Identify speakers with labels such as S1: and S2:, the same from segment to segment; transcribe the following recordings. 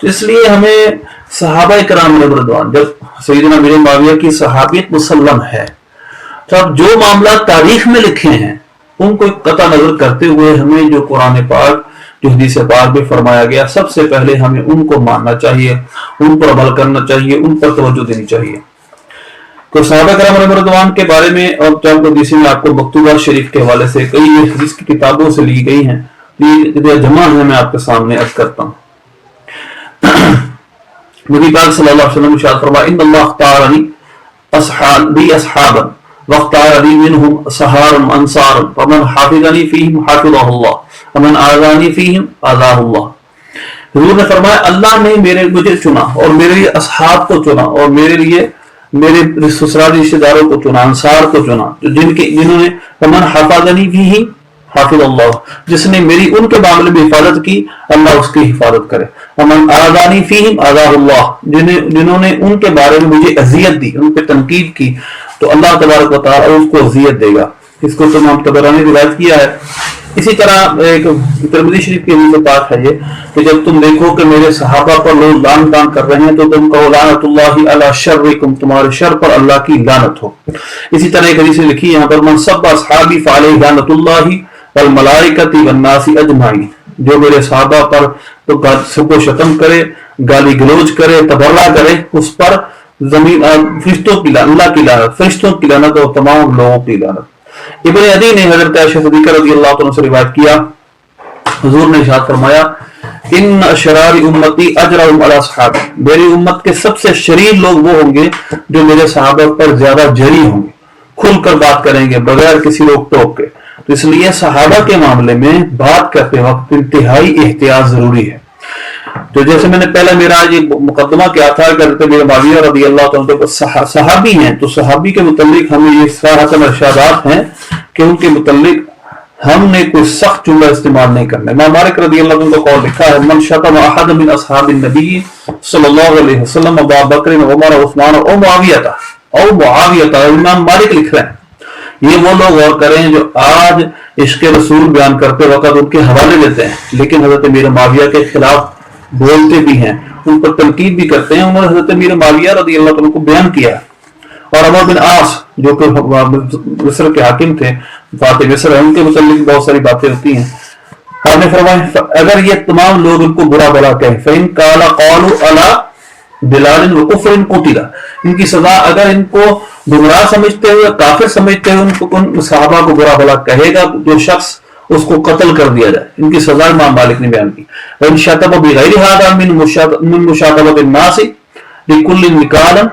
S1: تو اس لیے ہمیں صحابہ کرام رضوان، جب سیدنا امیر معاویہ کی صحابیت مسلم ہے، تو اب جو معاملات تاریخ میں لکھے ہیں ان کو قطع نظر کرتے ہوئے ہمیں جو قرآن پاک، جو حدیث پاک میں فرمایا گیا، سب سے پہلے ہمیں ان کو ماننا چاہیے، ان پر عمل کرنا چاہیے، ان پر توجہ دینی چاہیے۔ تو صحابہ کرام رضوان کے بارے میں اور چند حدیث میں آپ کو مکتوبہ شریف کے حوالے سے کئی حدیث کی کتابوں سے لی گئی ہیں، یہ جمع ہے، میں آپ کے سامنے عرض کرتا ہوں۔ نبی پاک صلی اللہ علیہ وسلم ارشاد فرمایا ان اللہ اختارنی اصحابا واختارنی منهم سحار انصار فمن حافظنی فیہم حافظہ اللہ ومن آذانی فیہم آذاہ اللہ۔ حضور نے فرمایا اللہ نے مجھے چنا اور میرے لیے اصحاب کو چنا اور میرے لیے میرے سسرالی رشتہ داروں کو چنا، انصار کو چنا، جنہوں نے فمن حافظنی فیہم حافظ اللہ، جس نے میری ان کے معاملے میں حفاظت کی اللہ اس کی حفاظت کرے، ومن آذانی فیہم آذاہ اللہ، جنہوں نے ان کے بارے میں مجھے اذیت دی، ان پہ تنقید کی، تو اللہ تبارک و تعالیٰ اس کو اذیت دے گا۔ اس کو تو امام طبرانی نے روایت کیا ہے۔ اسی طرح ایک ترمذی شریف کی حدیث پاک ہے یہ کہ جب تم دیکھو کہ میرے صحابہ پر لوگ لعن طعن کر رہے ہیں تو تم کہو لعنت اللہ علی شرکم، تمہارے شر پر اللہ کی لعنت ہو۔ اسی طرح ایک حدیث لکھی یہاں پر من سب اصحابی فعلیہ لعنت اللہ والملائکۃ والناس اجمعین، جو میرے صحابہ پر تو سب کو شتم کرے، گالی گلوچ کرے، تبرہ کرے، اس پر زمین فرشتوں کی لعنت، اللہ کی لعنت، فرشتوں کی لعنت اور تمام لوگوں کی لعنت۔ ابن عدی نے حضرت عائشہ صدیقہ رضی اللہ عنہ سے روایت کیا، حضور نے ارشاد فرمایا ان اشرار امتی اجرهم علی اصحابی، میری امت کے سب سے شریر لوگ وہ ہوں گے جو میرے صحابہ پر زیادہ جری ہوں گے، کھل کر بات کریں گے بغیر کسی روک ٹوک کے۔ تو اس لیے صحابہ کے معاملے میں بات کرتے وقت انتہائی احتیاط ضروری ہے۔ تو جیسے میں نے پہلے میرا آج مقدمہ کیا تھا کہ حضرت امیر معاویہ رضی اللہ عنہ صحابی ہیں، تو صحابی کے متعلق ہمیں یہ صراحتاً ارشادات ہیں کہ ان کے متعلق ہم نے کوئی سخت جملہ استعمال نہیں کرنا۔ امام مالک رضی اللہ عنہ کا قول لکھا ہے من شتم احد من اصحاب النبی صلی اللہ علیہ وسلم ابا بکر عمر عثمان او معاویہ، امام مالک لکھ رہے ہیں یہ وہ لوگ غور کریں جو آج عشق رسول بیان کرتے وقت ان کے حوالے لیتے ہیں لیکن حضرت امیر معاویہ کے خلاف بولتے بھی ہیں، ان پر تنقید بھی کرتے ہیں۔ انہوں نے حضرت امیر معاویہ رضی اللہ عنہ کو بیان کیا ہے۔ اور عمر بن عاص جو کہ مصر کے حاکم تھے، فاتح مصر، ان کے متعلق بہت ساری باتیں ہوتی ہیں۔ آپ نے فرمایا اگر یہ تمام لوگ ان کو برا بلا کہیں فإن قال قالوا علی بلال وکفر قتل، ان کی سزا اگر ان کو گمراہ سمجھتے ہوئے، کافر سمجھتے ہوئے ان صحابہ کو برا بلا کہے گا جو شخص اس کو قتل کر دیا جائے، ان کی سزا امام مالک نے بیان کی۔ وَإِن شَتَمَ بِغَيْرِ هَذَا مِن مُشَاطَبَةِ النَّاسِ لِكُلٍّ نِكَالًا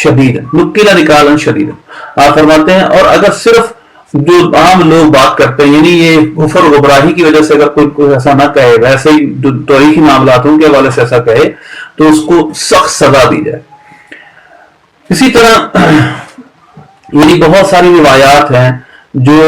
S1: شَدِيدًا نُكِّلَ نِكَالًا شَدِيدًا، آپ فرماتے ہیں اور اگر صرف جو عام لوگ بات کرتے ہیں یعنی یہ کفر و گمراہی کی وجہ سے اگر کوئی ایسا نہ کہے، ویسے ہی تاریخی معاملات ان کے حوالے سے ایسا کہے تو اس کو سخت سزا دی جائے۔ اسی طرح یعنی بہت ساری روایات ہیں جو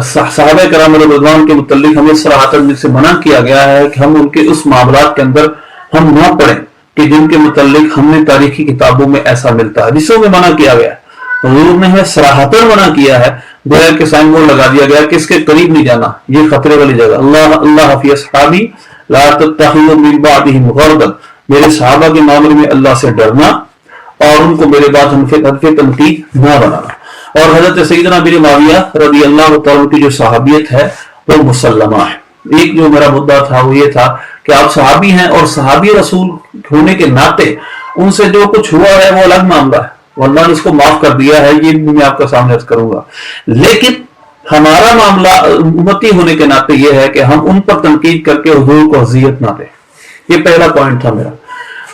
S1: صحابہ کرام رضوان کے متعلق ہمیں صراحتاً سے منع کیا گیا ہے کہ ہم ان کے اس معاملات کے اندر ہم نہ پڑھیں کہ جن کے متعلق ہم نے تاریخی کتابوں میں ایسا ملتا ہے، جسوں میں منع کیا گیا ہے۔ حضور نے ہمیں صراحتاً منع کیا ہے، گویا کہ سائن بورڈ لگا دیا گیا کہ اس کے قریب نہیں جانا، یہ خطرے والی جگہ۔ اللہ فی اصحابی لا تتخذوا من بعدهم غرضا، میرے صحابہ کے معاملے میں اللہ سے ڈرنا اور ان کو میرے بعد حرف تنقید نہ بنانا۔ اور حضرت سیدنا امیر معاویہ رضی اللہ تعالیٰ کی جو صحابیت ہے وہ مسلمہ ہے۔ ایک جو میرا مدعا تھا وہ یہ تھا کہ آپ صحابی ہیں اور صحابی رسول ہونے کے ناطے ان سے جو کچھ ہوا ہے وہ الگ معاملہ ہے، اللہ نے اس کو معاف کر دیا ہے، یہ بھی میں آپ کا سامنے عرض کروں گا، لیکن ہمارا معاملہ امتی ہونے کے ناطے یہ ہے کہ ہم ان پر تنقید کر کے حضور کو اذیت نہ دیں۔ یہ پہلا پوائنٹ تھا میرا۔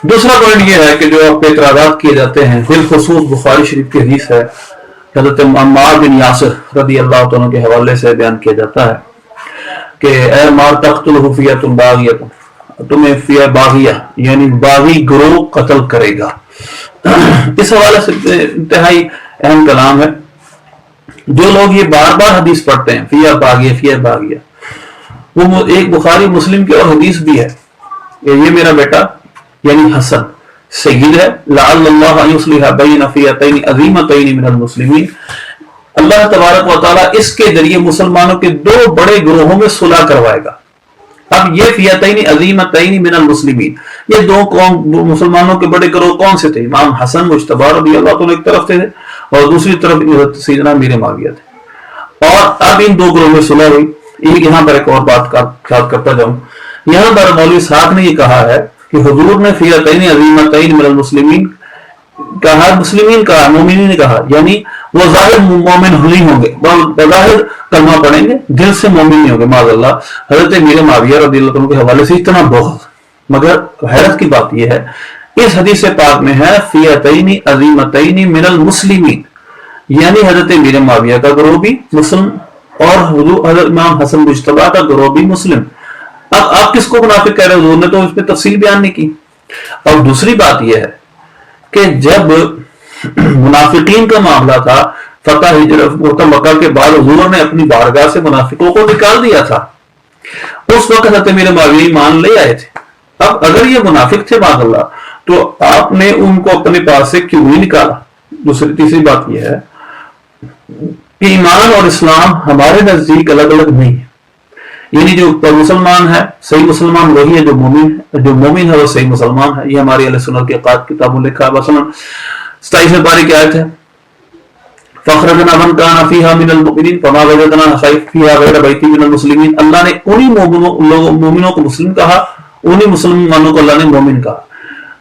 S1: دوسرا پوائنٹ یہ ہے کہ جو آپ پہ اعتراضات کیے جاتے ہیں، بالخصوص بخاری شریف کی حدیث ہے، حضرت عمار بن یاسر رضی اللہ عنہ کے حوالے سے بیان کیا جاتا ہے کہ اے عمار تقتلہ فیۃ باغیۃ، تمہیں فیہ باغیہ یعنی باغی گروہ قتل کرے گا۔ اس حوالے سے انتہائی اہم کلام ہے۔ جو لوگ یہ بار بار حدیث پڑھتے ہیں فیہ باغیہ فیہ باغیہ، وہ ایک بخاری مسلم کی اور حدیث بھی ہے، یہ میرا بیٹا یعنی حسن سید ہے، لعل اللہ ان یصلح بین فئتین عظیمتین من المسلمین، اللہ تبارک و تعالیٰ اس کے ذریعے مسلمانوں کے دو بڑے گروہوں میں صلح کروائے گا۔ اب یہ فیتین عظیمتین من المسلمین، یہ دو قوم مسلمانوں کے بڑے گروہ کون سے تھے؟ امام حسن مجتبی رضی اللہ عنہ ایک طرف تھے اور دوسری طرف سیدنا امیر معاویہ تھے، اور اب ان دو گروہ میں صلح ہوئی۔ یہاں پر ایک اور بات خیال کرتا جاؤں، یہاں پر مولوی اسحاق نے یہ کہا ہے کہ حضور نے فیتین عظیمتین من المسلمین کہا، مسلمین کہا، مومنین نے کہا، یعنی وہ ظاہر مومن نہیں ہوں گے، بظاہر کلمہ پڑھیں گے، دل سے مومن نہیں ہوں گے معاذ اللہ۔ حضرت امیر معاویہ رضی اللہ عنہ کے حوالے سے اتنا بہت، مگر حیرت کی بات یہ ہے اس حدیث پاک میں ہے فیتین عظیمتین من المسلمین، یعنی حضرت امیر معاویہ کا گروہ بھی مسلم اور حضرت امام حسن مجتبی کا گروہ بھی مسلم۔ اب آپ کس کو منافق کہہ رہے ہیں؟ حضور نے تو اس پہ تفصیل بیان نہیں کی۔ اور دوسری بات یہ ہے کہ جب منافقین کا معاملہ تھا، فتح ہجرت مکہ کے بعد حضور نے اپنی بارگاہ سے منافقوں کو نکال دیا تھا، اس وقت حضرت امیر معاویہ ایمان لے آئے تھے۔ اب اگر یہ منافق تھے معاذ اللہ تو آپ نے ان کو اپنے پاس سے کیوں نہیں نکالا؟ تیسری بات یہ ہے کہ ایمان اور اسلام ہمارے نزدیک الگ الگ نہیں ہے، یعنی جو مسلمان ہے صحیح مسلمان وہی ہے جو مومن ہے وہ صحیح مسلمان ہے۔ یہ ہماری اہل سنت کی عقائد کتابوں میں لکھا ہے۔ مثلا 27 پارے کی آیت ہے فَأَخْرَجْنَا مَنْ كَانَ فِيهَا مِنَ الْمُؤْمِنِينَ فَمَا وَجَدْنَا فِيهَا غَيْرَ بَيْتٍ مِنَ الْمُسْلِمِينَ، اللہ نے انہی مومنوں کو مسلم کہا، انہی مسلمانوں کو اللہ نے مومن کہا۔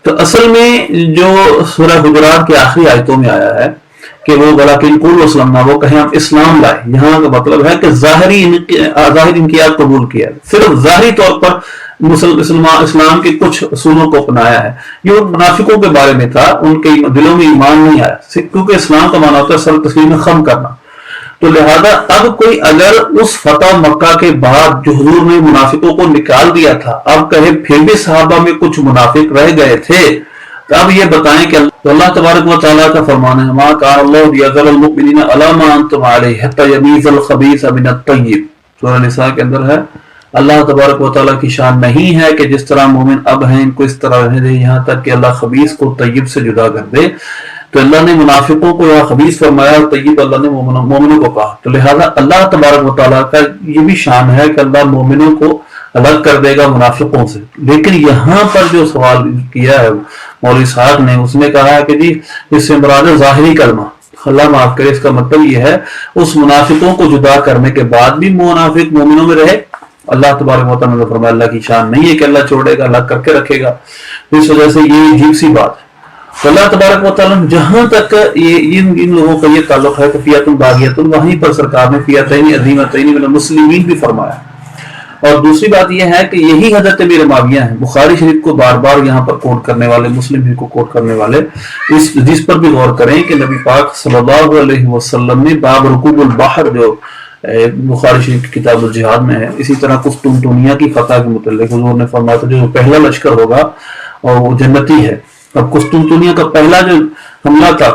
S1: تو اصل میں جو سورہ حجرات کی آخری آیتوں میں آیا ہے کہ وہ وَلَكِنْ قُولُوا أَسْلَمْنَا، وہ کہیں ہم اسلام لائے، یہاں کا مطلب ہے کہ ظاہری انقیاد قبول کیا، صرف ظاہری طور پر اسلام کے کچھ اصولوں کو اپنایا ہے۔ یہ منافقوں کے بارے میں تھا، ان کے دلوں میں ایمان نہیں آیا، کیونکہ اسلام کا معنی ہوتا ہے سر تسلیم خم کرنا۔ تو لہذا اب کوئی اگر اس فتح مکہ کے بعد جو حضور نے منافقوں کو نکال دیا تھا اب کہے پھر بھی صحابہ میں کچھ منافق رہ گئے تھے، تو اب یہ بتائیں کہ اللہ تبارک و تعالیٰ کا فرمان ہے ما کان اللہ لیذر المؤمنین علی ما انتم علیہ حتی یمیز الخبیث من الطیب، سورہ نساء کے اندر ہے۔ اللہ تبارک و تعالیٰ کی شان نہیں ہے کہ جس طرح مومن اب ہیں ان کو اس طرح رہنے دے یہاں تک کہ اللہ خبیث کو طیب سے جدا کر دے۔ تو اللہ نے منافقوں کو یہاں خبیث فرمایا اور طیب اللہ نے مومنوں کو کہا، تو لہذا اللہ تبارک و تعالیٰ کا یہ بھی شان ہے کہ اللہ مومنوں کو الگ کر دے گا منافقوں سے۔ لیکن یہاں پر جو سوال کیا ہے مولوی اسحاق نے، اس نے کہا کہ جی اس سے مراد ظاہری کلمہ، اللہ معاف کرے، اس کا مطلب یہ ہے اس منافقوں کو جدا کرنے کے بعد بھی منافق مومنوں میں رہے۔ اللہ تبارک و تعالیٰ نے فرمایا اللہ کی شان نہیں ہے کہ اللہ چھوڑے گا، الگ کر کے رکھے گا، اس وجہ سے یہ عجیب سی بات ہے۔ تو اللہ تبارک و تعالیٰ نے جہاں تک ان لوگوں کا یہ تعلق ہے کہ فیاتن باغیتن، وہیں پر سرکار نے فیتین عظیمتین من المسلمین بھی فرمایا۔ اور دوسری بات یہ ہے کہ یہی حضرت امیر معاویہ ہیں، بخاری شریف کو بار بار یہاں پر کوٹ کرنے والے، مسلم شریف کو کوٹ کرنے والے، اس حدیث پر بھی غور کریں کہ نبی پاک صلی اللہ علیہ وسلم نے باب رکوب البحر جو بخاری شریف کی کتاب الجہاد میں ہے، اسی طرح قسطنطنیہ کی فتح کے متعلق حضور نے فرمایا تھا جو پہلا لشکر ہوگا اور وہ جنتی ہے۔ اب قسطنطنیہ کا پہلا جو حملہ تھا،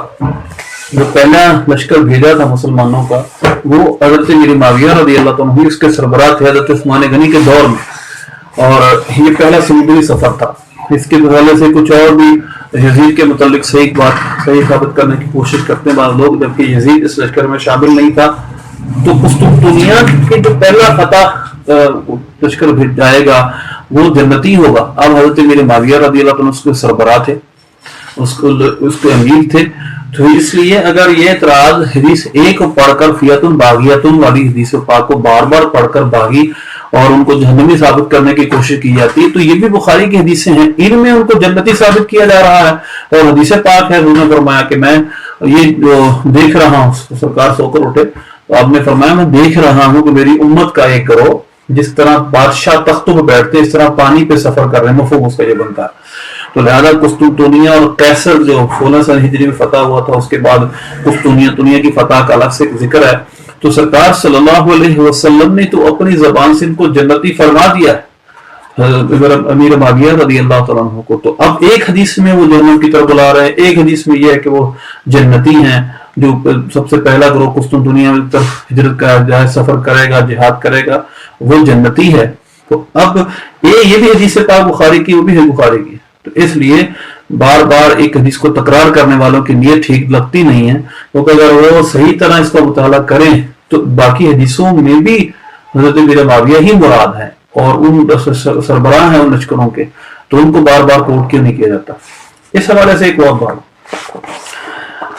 S1: جو پہلا لشکر بھیجا تھا مسلمانوں کا، وہ حضرت امیر معاویہ رضی اللہ عنہ اس کے سربراہ تھے حضرت عثمان غنی کے دور میں، اور یہ پہلا سمندری سفر تھا۔ اس کے حوالے سے کچھ اور بھی یزید کے متعلق صحیح ثابت کرنے کی کوشش کرتے ہیں بعض لوگ، جبکہ یزید اس لشکر میں شامل نہیں تھا۔ تو قسطنطنیہ کے جو پہلا فتح لشکر جائے گا وہ جنتی ہوگا۔ اب حضرت امیر معاویہ رضی اللہ عنہ اس کے سربراہ تھے، اس کے امیر تھے، تو اس لیے اگر یہ اعتراض حدیث ایک پڑھ کر فیاتن باغیتن والی حدیث پاک کو بار بار پڑھ کر باغی اور ان کو جہنمی ثابت کرنے کی کوشش کی جاتی ہے، تو یہ بھی بخاری کی حدیثیں ہیں، ان میں ان کو جنتی ثابت کیا جا رہا ہے۔ اور حدیث پاک ہے، انہوں نے فرمایا کہ میں یہ جو دیکھ رہا ہوں، سرکار سو کر اٹھے تو آپ نے فرمایا میں دیکھ رہا ہوں کہ میری امت کا ایک گروہ جس طرح بادشاہ تختوں پہ بیٹھتے اس طرح پانی پہ سفر کر رہے ہیں، مفہوم اس کا یہ بنتا ہے۔ تو لہذا قسطنطنیہ اور قیصر جو 16 ہجری میں فتح ہوا تھا، اس کے بعد قسطنطنیہ کی فتح کا الگ سے ذکر ہے۔ تو سرکار صلی اللہ علیہ وسلم نے تو اپنی زبان سے ان کو جنتی فرما دیا ہے امیر معاویہ رضی اللہ تعالیٰ عنہ کو۔ تو اب ایک حدیث میں وہ جہنم کی طرف بلا رہے ہیں، ایک حدیث میں یہ ہے کہ وہ جنتی ہیں، جو سب سے پہلا گروہ قسطنطنیہ میں طرف ہجرت کا سفر کرے گا، جہاد کرے گا، وہ جنتی ہے۔ تو اب یہ بھی حدیث پاک بخاری کی، وہ بھی ہے بخاری کی، تو اس لیے بار بار ایک حدیث کو تکرار کرنے والوں کی نیت ٹھیک لگتی نہیں ہے، کیونکہ اگر وہ صحیح طرح اس کا مطالعہ کریں تو باقی حدیثوں میں بھی حضرت امیر معاویہ ہی مراد ہے، اور ان سربراہ ہیں ان لشکروں کے، تو ان کو بار بار کوٹ کیوں نہیں کیا جاتا؟ اس حوالے سے ایک اور بات،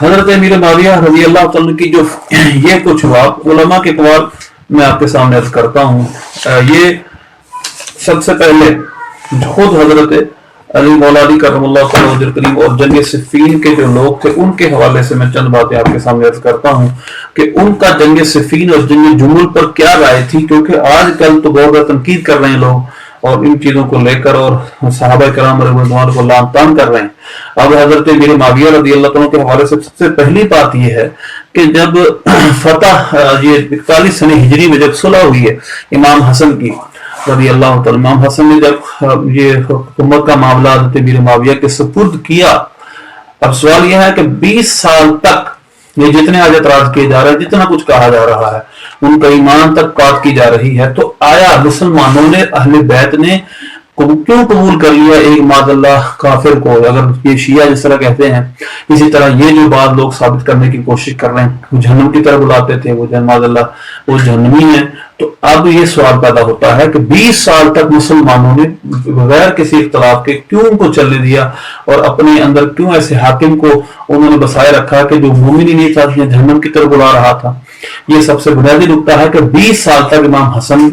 S1: حضرت امیر معاویہ رضی اللہ تعالیٰ کی جو یہ کچھ ہوا، علماء کے اقوال میں آپ کے سامنے عرض کرتا ہوں۔ یہ سب سے پہلے خود حضرت علی مولا علی کرم اللہ تعالیٰ وجہ کریم اور جنگ صفین کے جو لوگ تھے ان کے حوالے سے میں چند باتیں آپ کے سامنے عرض کرتا ہوں کہ ان کا جنگ صفین اور جنگ جمل پر کیا رائے تھی، کیونکہ آج کل تو بہت زیادہ تنقید کر رہے ہیں لوگ اور ان چیزوں کو لے کر، اور صحابہ کرام رضوان کو لعن طعن کر رہے ہیں۔ اب حضرت امیر معاویہ رضی اللہ عنہ کے حوالے سے سب سے پہلی بات یہ ہے کہ جب فتح یہ 41 سنہ ہجری میں جب صلح ہوئی ہے امام حسن کی رضی اللہ تعالیٰ، امام حسن نے جب یہ حکومت کا معاملہ حضرت امیر معاویہ کے سپرد کیا، اب سوال یہ ہے کہ 20 سال تک یہ جتنے آج اعتراض کیے جا رہے ہیں، جتنا کچھ کہا جا رہا ہے، ان کا ایمان تک بات کی جا رہی ہے، تو آیا مسلمانوں نے، اہل بیت نے کیوں قبول کر لیا ایک معاذ اللہ کافر کو؟ اگر یہ شیعہ جس طرح کہتے ہیں، اسی طرح یہ جو بعض لوگ ثابت کرنے کی کوشش کر رہے ہیں، وہ جہنم کی طرف بلاتے تھے، وہ معاذ اللہ وہ جہنمی ہیں، تو اب یہ سوال پیدا ہوتا ہے کہ 20 سال تک مسلمانوں نے بغیر کسی اختلاف کے کیوں ان کو چلنے دیا، اور اپنے اندر کیوں ایسے حاکم کو انہوں نے بسائے رکھا کہ جو مومن ہی نہیں تھا، جہنم کی طرف بلا رہا تھا؟ یہ سب سے بنیادی نقطہ ہے کہ 20 سال تک امام حسن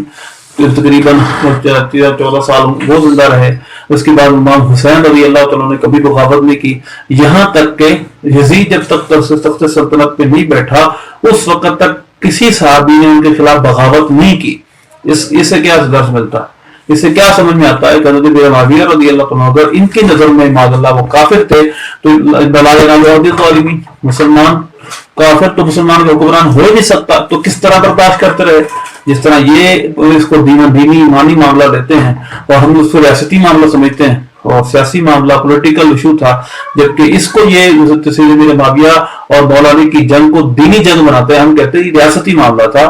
S1: تقریباً 14 سال وہ زندہ رہے، اس کے بعد امام حسین رضی اللہ تعالیٰ نے کبھی بغاوت نہیں کی، یہاں تک کہ یزید جب تک تخت سلطنت پہ نہیں بیٹھا اس وقت تک کسی صحابی نے ان کے خلاف بغاوت نہیں کی۔ اس سے کیا درس ملتا ہے؟ اس سے کیا سمجھ میں آتا ہے کہ حضرت امیر معاویہ رضی اللہ عنہ اگر ان کی نظر میں معاذ اللہ وہ کافر تھے تو ظالمین، مسلمان کافر تو مسلمان کا حکمران ہو ہی نہیں سکتا، تو کس طرح برداشت کرتے رہے؟ جس طرح یہ اس کو دینی ایمانی معاملہ لیتے ہیں اور ہم اس کو ریاستی معاملہ سمجھتے ہیں اور سیاسی معاملہ پولیٹیکل ایشو تھا، جبکہ اس کو یہ حضرت امیر معاویہ اور مولا علی کی جنگ کو دینی جنگ بناتے ہیں۔ ہم کہتے ہیں یہ ریاستی معاملہ تھا،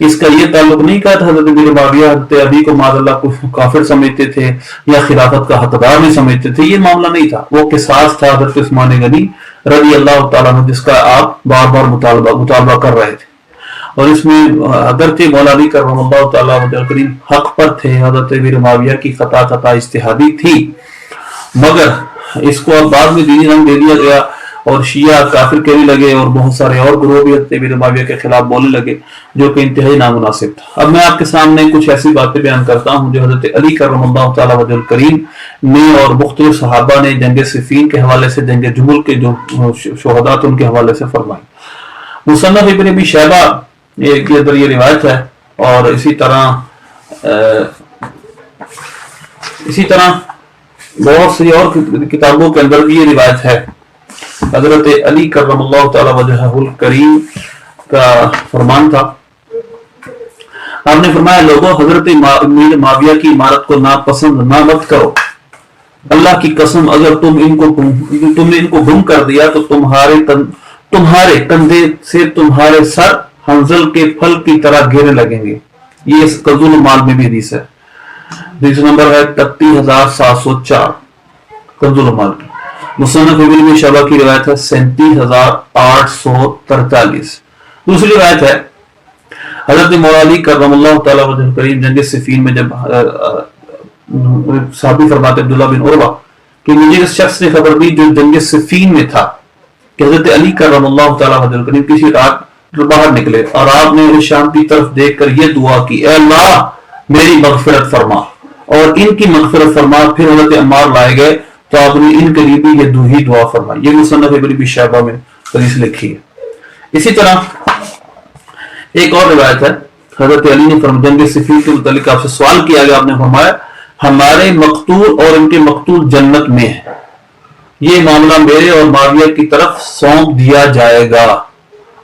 S1: اس کا یہ تعلق نہیں کہا تھا حضرت امیر معاویہ حضرت علی کو معاذ اللہ کو کافر سمجھتے تھے یا خلافت کا حقدار نہیں سمجھتے تھے، یہ معاملہ نہیں تھا، وہ قصاص تھا حضرت عثمان غنی رضی اللہ تعالیٰ عنہ جس کا آپ بار بار مطالبہ کر رہے تھے، اور اس میں اگرچہ مولا علی کرم اللہ تعالیٰ وجہ کریم حق پر تھے، حضرت امیر معاویہ کی خطا اجتہادی تھی، مگر اس کو اب بعد میں دینی رنگ دے دیا گیا اور شیعہ کافر کہنے لگے اور بہت سارے اور گروہ بھی حضرت امیر معاویہ کے خلاف بولنے لگے، جو کہ انتہائی نامناسب تھا۔ اب میں آپ کے سامنے کچھ ایسی باتیں بیان کرتا ہوں جو حضرت علی کرم اللہ تعالیٰ وجہ کریم نے اور مختلف صحابہ نے جنگ صفین کے حوالے سے، جنگ جمل کے جو شہداء ان کے حوالے سے فرمائی۔ مصنف ابن ابی شیبہ کے اندر یہ روایت ہے، اور اسی طرح بہت سی اور کتابوں کے اندر بھی یہ روایت ہے۔ حضرت علی کرم اللہ تعالی وجہہ الکریم کا فرمان تھا، آپ نے فرمایا لوگوں حضرت امیر معاویہ کی عمارت کو ناپسند نہ مت کرو، اللہ کی قسم اگر تم نے ان کو گم کر دیا تو تمہارے کندھے سے تمہارے سر حنظل کے پھل کی طرح گرنے لگیں گے۔ یہ اس کنز المال میں بھی حدیث ہے، حدیث نمبر ہے 33704 کنز المال کی۔ مصنف ابن ابی شیبہ کی روایت ہے 37843۔ دوسری روایت ہے حضرت مولا علی کرم اللہ تعالی وجہ کریم جنگ صفین میں جب صحابی فرماتے عبداللہ بن عروہ کہ مجھے اس شخص نے خبر دی جو جنگ صفین میں تھا کہ حضرت علی کرم اللہ تعالی وجہ کریم کسی رات باہر نکلے اور آپ نے شام کی طرف دیکھ کر یہ دعا کی، اے اللہ میری مغفرت فرما اور ان کی مغفرت فرما۔ پھر حضرت عمار لائے گئے تو آپ نے ان کے لیے بھی یہ دعا فرمائی۔ یہ مصنف ابن ابی شیبہ میں حدیث لکھی ہے۔ اسی طرح ایک اور روایت ہے، حضرت علی نے فرمایا جنگ صفین کے متعلق آپ سے سوال کیا گیا، آپ نے فرمایا ہمارے مقتول اور ان کے مقتول جنت میں ہے، یہ معاملہ میرے اور معاویہ کی طرف سونپ دیا جائے گا۔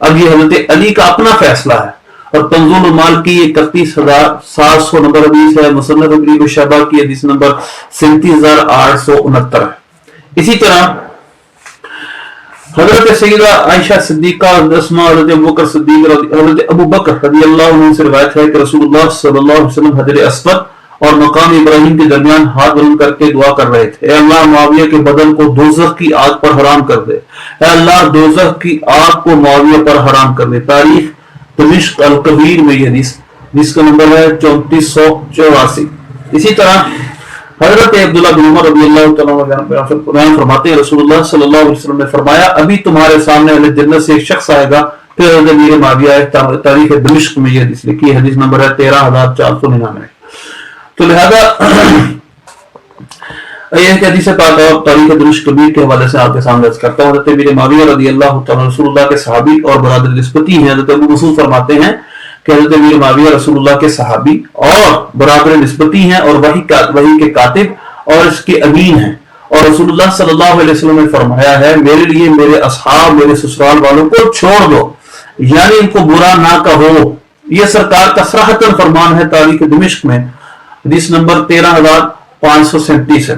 S1: اب یہ حضرت علی کا اپنا فیصلہ ہے، اور کنز المال کی 31700 نمبر حدیث ہے، مصنف ابن ابی شیبہ کی حدیث نمبر 37869 ہے۔ اسی طرح حضرت سیدہ عائشہ صدیقہ، حضرت ابوبکر صدیق، حضرت ابوبکر رضی اللہ عنہ سے روایت ہے کہ رسول اللہ صلی اللہ علیہ وسلم حجر اسود اور مقام ابراہیم کے درمیان ہاتھ بلند کر کے دعا کر رہے تھے، اے اللہ معاویہ کے بدن کو دوزخ کی آگ پر حرام کر دے، اے اللہ دوزخ کی آگ کو معاویہ پر حرام کر دے۔ تاریخ دمشق الکبیر میں یہ حدیث جس کا نمبر ہے 3484۔ اسی طرح حضرت عبداللہ بن عمر رضی اللہ تعالیٰ عنہ فرماتے ہیں رسول اللہ صلی اللہ علیہ وسلم نے فرمایا ابھی تمہارے سامنے اہل جنت سے ایک شخص آئے گا. پھر حضرت امیر معاویہ تاریخ دمشق میں یہ حدیث لکھی ہے، حدیث نمبر ہے 13499. تو لہذا یہ حدیث پاک اور تاریخ دمشق کبیر کے حوالے سے آپ کے سامنے عرض کرتا ہوں. حضرت امیر معاویہ رضی اللہ تعالیٰ رسول اللہ کے صحابی اور برادر نسبتی ہیں. حضرت ابو مسعود فرماتے ہیں کہ حضرت امیر معاویہ رسول اللہ کے صحابی اور برادر نسبتی ہیں اور وحی کے کاتب اور اس کے امین ہیں، اور رسول اللہ صلی اللہ علیہ وسلم نے فرمایا ہے میرے لیے میرے اصحاب میرے سسرال والوں کو چھوڑ دو، یعنی ان کو برا نہ کہو. یہ سرکار کا صراحتاً فرمان ہے تاریخ دمشق میں، حدیث نمبر 13537 ہے.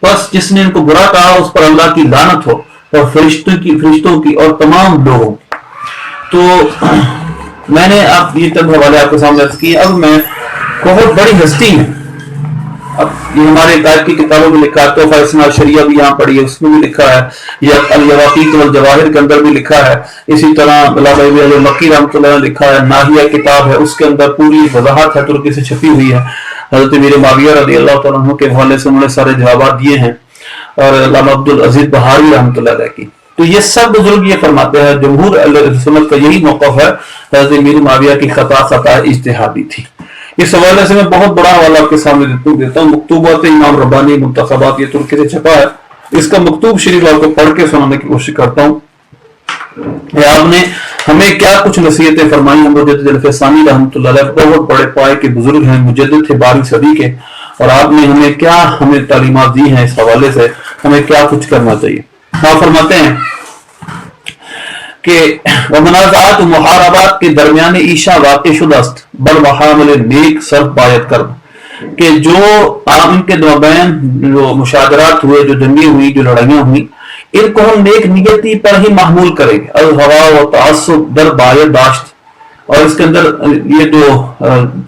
S1: بس جس نے ان کو برا کہا اس پر اللہ کی لعنت ہو اور فرشتوں کی اور تمام لوگوں کی. تو میں نے آپ یہ چند حوالے آپ کے سامنے عرض کیے. اب میں بہت بڑی ہستی ہیں، اب یہ ہمارے قائد کی کتابوں میں لکھا ہے، تحفہ اسنا شریعہ بھی یہاں پڑھی ہے، اس میں بھی لکھا ہے، یا الیواقیت والجواہر کے اندر بھی لکھا ہے. اسی طرح علامہ مکی رحمۃ اللہ نے لکھا ہے، ناہیہ کتاب ہے، اس کے اندر پوری وضاحت ہے، ترکی سے چھپی ہوئی ہے. حضرت امیر معاویہ رضی اللہ تعالیٰ عنہ کے حوالے سے انہوں نے سارے جوابات دیے ہیں، اور علامہ عبدالعزیز بہاری رحمۃ اللہ علیہ کی. تو یہ سب بزرگ یہ فرماتے ہیں جمہور اہل سنت کا یہی موقف ہے، حضرت امیر معاویہ کی خطا اجتہادی تھی. اس حوالے سے میں بہت بڑا حوالہ آپ کے سامنے دیتا ہوں. مکتوبات امام ربانی منتخبات، یہ ترکی سے چھپا ہے، اس کا مکتوب شریف آپ کو پڑھ کے سنانے کی کوشش کرتا ہوں. آپ نے ہمیں کیا کچھ نصیحتیں فرمائی. مجدد الفسانی رحمۃ اللہ علیہ بہت بڑے پائے کے بزرگ ہیں، مجدد تھے 12ویں صدی کے، اور آپ نے ہمیں تعلیمات دی ہیں اس حوالے سے ہمیں کیا کچھ کرنا چاہیے. آپ فرماتے ہیں کہ منازعات و محاربات کے درمیان عیشا واقع شدہ است بر محامل نیک صرف باید کر، کہ جو ان کے درمیان جو مشاجرات ہوئے، جو جنگیں ہوئی، جو لڑائیاں ہوئی، ان کو ہم نیک نیتی پر ہی محمول کریں گے. الہوا و تعصب در باید داشت، اور اس کے اندر یہ جو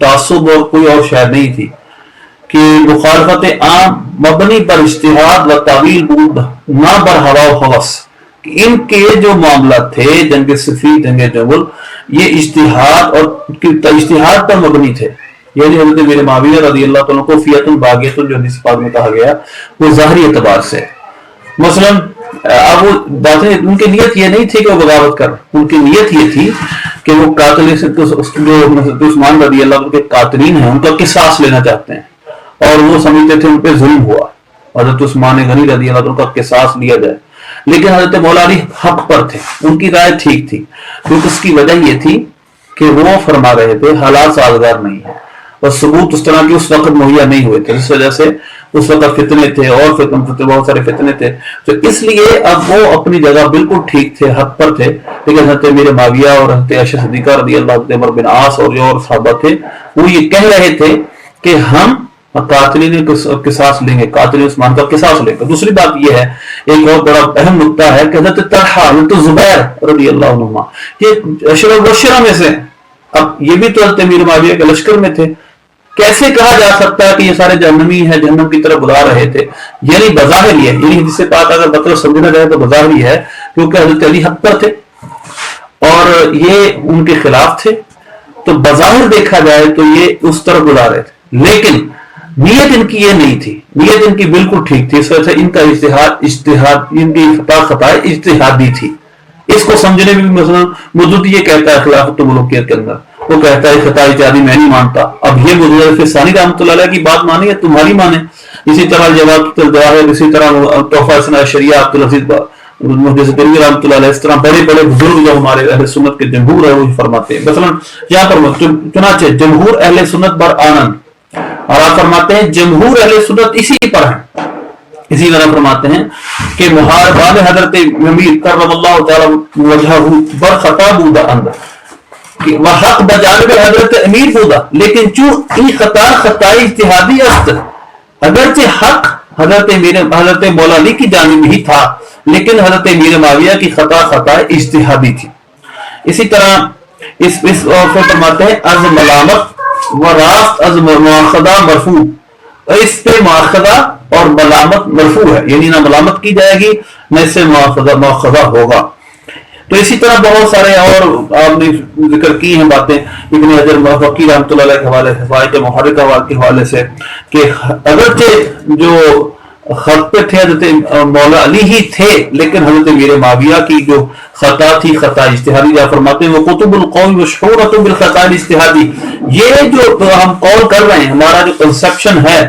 S1: تعصب اور کوئی اور شاید نہیں تھی کہ مخالفت عام مبنی پر اجتہاد و تعویل بود نہ بر ہوا و ہوس. ان کے جو معاملات تھے جنگ صفین، جنگ جمل، یہ اجتہاد پر مبنی تھے. یعنی حضرت امیر معاویہ رضی اللہ تعالیٰ کو فیۃ باغیۃ جو حدیث پاک میں کہا گیا وہ ظاہری اعتبار سے، مثلا اب وہ باتیں ان کی نیت یہ نہیں تھی کہ وہ بغاوت کر، ان کی نیت یہ تھی کہ وہ قاتل سے جو عثمان رضی اللہ عنہ کے قاتلین ہیں ان کا قصاص لینا چاہتے ہیں، اور وہ سمجھتے تھے ان پہ ظلم ہوا، حضرت عثمان غنی رضی اللہ عنہ کا قصاص لیا جائے. لیکن حضرت مولا علی حق پر تھے، ان کی رائے ٹھیک تھی، کیونکہ اس کی وجہ یہ تھی کہ وہ فرما رہے تھے حالات سازگار نہیں ہے اور ثبوت اس طرح کے اس وقت مہیا نہیں ہوئے تھے، جس وجہ سے اس وقت فتنے تھے اور بہت سارے فتنے تھے. تو اس لیے اب وہ اپنی جگہ بالکل ٹھیک تھے، حق پر تھے. لیکن حضرت امیر معاویہ اور حضرت عائشہ صدیقہ رضی اللہ عنہ، عمر بن عاص اور جو اور صحابہ تھے وہ یہ کہہ رہے تھے کہ ہم قاتلین قصاص لیں گے، قاتل عثمان کا قصاص لیں گے. دوسری بات یہ ہے، ایک بہت بڑا اہم نقطہ ہے کہ حضرت طلحہ حضرت زبیر رضی اللہ عنہما یہ اشرا مبشرہ میں سے، اب یہ بھی تو حضرت امیر معاویہ کے لشکر میں تھے. کیسے کہا جا سکتا ہے کہ یہ سارے جہنمی ہیں، جہنم کی طرف بلا رہے تھے؟ یعنی بظاہر یہ، یعنی جس سے بات اگر مطلب سمجھنا جائے تو بظاہر یہ ہے کیونکہ حضرت علی حق پر تھے اور یہ ان کے خلاف تھے، تو بظاہر دیکھا جائے تو یہ اس طرف بلا رہے تھے، لیکن نیت ان کی یہ نہیں تھی، نیت ان کی بالکل ٹھیک تھی. اس وجہ سے ان کا اجتہاد ان کی خطا اجتہادی تھی. اس کو سمجھنے میں بھی مثلا مودودی یہ کہتا ہے خلافت الملوکیت کے اندر، وہ کہتا ہے خطا اجتہادی میں نہیں مانتا. اب یہ مودودی ثانی رحمۃ اللہ علیہ کی بات مانی ہے، تمہاری مانے. اسی طرح جواب الجواہر، اسی طرح تحفہ اسنا شریعہ عبدالعزیز محدث دہلوی رحمۃ اللہ علیہ، اس طرح بڑے بڑے بزرگ جو ہمارے اہل سنت کے جمہور ہے وہ فرماتے ہیں. مثلا یہاں پر چنانچہ جمہور اہل سنت بر آنند، اور آپ فرماتے ہیں جمہور اہل سنت اسی پر ہیں. اسی طرح فرماتے ہیں کہ محاربان حضرت امیر کرم اللہ تعالی وجہہ بر خطا بودا اندر و حق بجانب حضرت امیر بودا، لیکن چوں ای خطا اجتہادی است، اگرچہ حق حضرت مولا علی کی جانب ہی تھا لیکن حضرت امیر معاویہ کی خطا اجتہادی تھی. اسی طرح اس فرماتے ہیں از ملامت و راست از مواخذہ مرفوع، اس پہ مواخذہ اور ملامت مرفوع ہے، یعنی نہ ملامت کی جائے گی نہ اس سے مواخذہ ہوگا. تو اسی طرح بہت سارے اور آپ نے ذکر کی ہیں باتیں ابن حجر فقی رحمۃ اللہ علیہ کے حوالے سے، فوائد محرکہ کے حوالے سے، کہ اگرچہ جو خط پہ تھے حضرت مولا علی ہی تھے، لیکن حضرت میر معاویہ کی جو خطا تھی خطا اجتہادی، جہاں فرماتے ہیں وہ قطب القوم مشہورۃ بالخطا الاجتہادی، یہ جو ہم قول کر رہے ہیں، ہمارا جو کنسپشن ہے،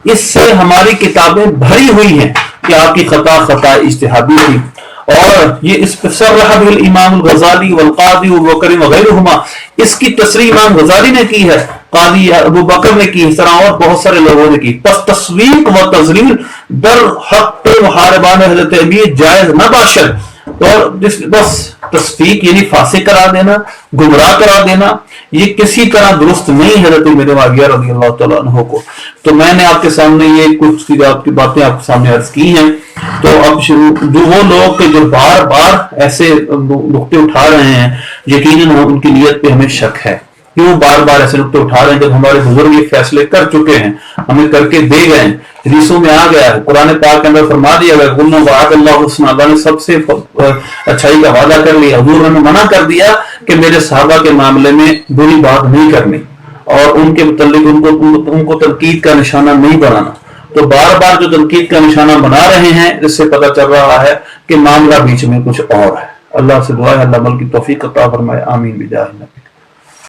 S1: اس سے ہماری کتابیں بھری ہوئی ہیں کہ آپ کی خطا خطا اجتہادی تھی. اور یہ اس پر صرح بالامام الغزالی والقاضی ابوبکر وغیرہما، اس کی تصریح امام غزالی نے کی ہے، قاضی ابو بکر نے کی، اس طرح اور بہت سارے لوگوں نے کی. پس تصویق و تزلیل در حق محاربان حضرت امیر جائز نہ باشد. اور بس تصفیق یعنی فاسق قرار دینا، گمراہ قرار دینا، یہ کسی طرح درست نہیں حضرت امیر معاویہ رضی اللہ تعالیٰ عنہ کو. تو میں نے آپ کے سامنے یہ کچھ آپ کی باتیں آپ کے سامنے عرض کی ہیں. تو اب جو وہ لوگ جو بار بار ایسے نقطے اٹھا رہے ہیں، یقیناً ان کی نیت پہ ہمیں شک ہے. کیوں بار بار ایسے نقطے اٹھا رہے ہیں جب ہمارے بزرگ یہ فیصلے کر چکے ہیں، ہمیں کر کے دے گئے ہیں، حدیثوں میں آ گیا ہے، قرآن پاک کے اندر فرما دیا گیا قُلْ وَعَدَ اللَّهُ الْحُسْنَىٰ، اللہ نے سب سے اچھائی کا وعدہ کر لیا. حضور نے منع کر دیا کہ میرے صحابہ کے معاملے میں بری بات نہیں کرنی اور ان کے متعلق ان کو تنقید کا نشانہ نہیں بنانا. تو بار بار جو تنقید کا نشانہ بنا رہے ہیں، اس سے پتہ چل رہا ہے کہ معاملہ بیچ میں کچھ اور ہے. اللہ سے دعا ہے اللہ عمل کی توفیق عطا فرمائے. آمین بجاہ نبی.